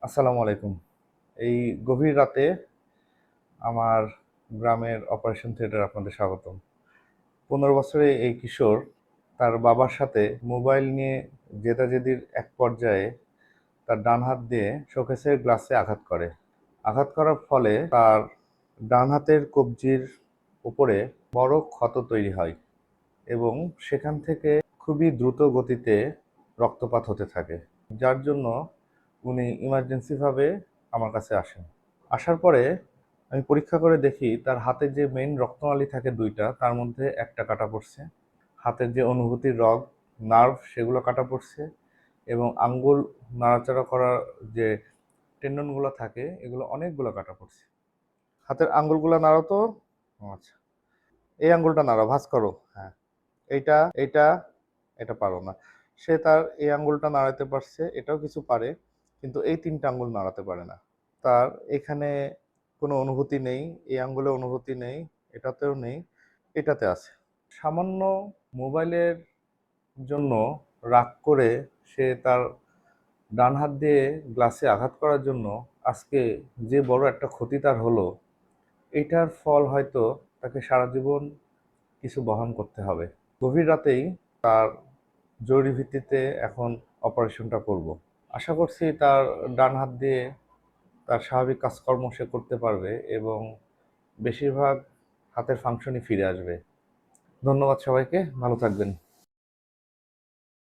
আসসালামু আলাইকুম। এই গভীর রাতে আমার গ্রামের অপারেশন থিয়েটারে আপনাদের স্বাগতম। 15 বছরের এই কিশোর তার বাবার সাথে মোবাইল নিয়ে জেদাজেদির এক পর্যায়ে তার ডান হাত দিয়ে শোকেসের গ্লাসে আঘাত করে। আঘাত করার ফলে তার ডান হাতের কবজির উপরে বড় ক্ষত তৈরি হয় এবং সেখান থেকে খুবই দ্রুত গতিতে রক্তপাত হতে থাকে, যার জন্য উনি ইমার্জেন্সিভাবে আমার কাছে আসেন। আসার পরে আমি পরীক্ষা করে দেখি তার হাতে যে মেইন রক্তনালী থাকে দুইটা, তার মধ্যে একটা কাটা পড়ছে। হাতের যে অনুভূতির রগ, নার্ভ, সেগুলো কাটা পড়ছে এবং আঙ্গুল নাড়াচাড়া করার যে টেন্ডনগুলো থাকে এগুলো অনেকগুলো কাটা পড়ছে। হাতের আঙ্গুলগুলো নাড়াও তো। আচ্ছা, এই আঙ্গুলটা নাড়াও, ভাঁজ করো। হ্যাঁ, এইটা এইটা এটা পারো না। সে তার এই আঙ্গুলটা নাড়াতে পারছে, এটাও কিছু পারে, কিন্তু এই তিনটা আঙ্গুল নাড়াতে পারে না। তার এখানে কোনো অনুভূতি নেই, এই আঙ্গুলে অনুভূতি নেই, এটাতেও নেই, এটাতে আছে। সামান্য মোবাইলের জন্য রাগ করে সে তার ডান হাত দিয়ে গ্লাসে আঘাত করার জন্য আজকে যে বড় একটা ক্ষতি তার হলো, এটার ফল হয়তো তাকে সারা জীবন কিছু বহন করতে হবে। গভীর রাতেই তার জরুরি ভিত্তিতে এখন অপারেশনটা করব। আশা করছি তার ডান হাত দিয়ে তার স্বাভাবিক কাজকর্ম সে করতে পারবে এবং বেশিরভাগ হাতের ফাংশনই ফিরে আসবে। ধন্যবাদ সবাইকে, ভালো থাকবেন।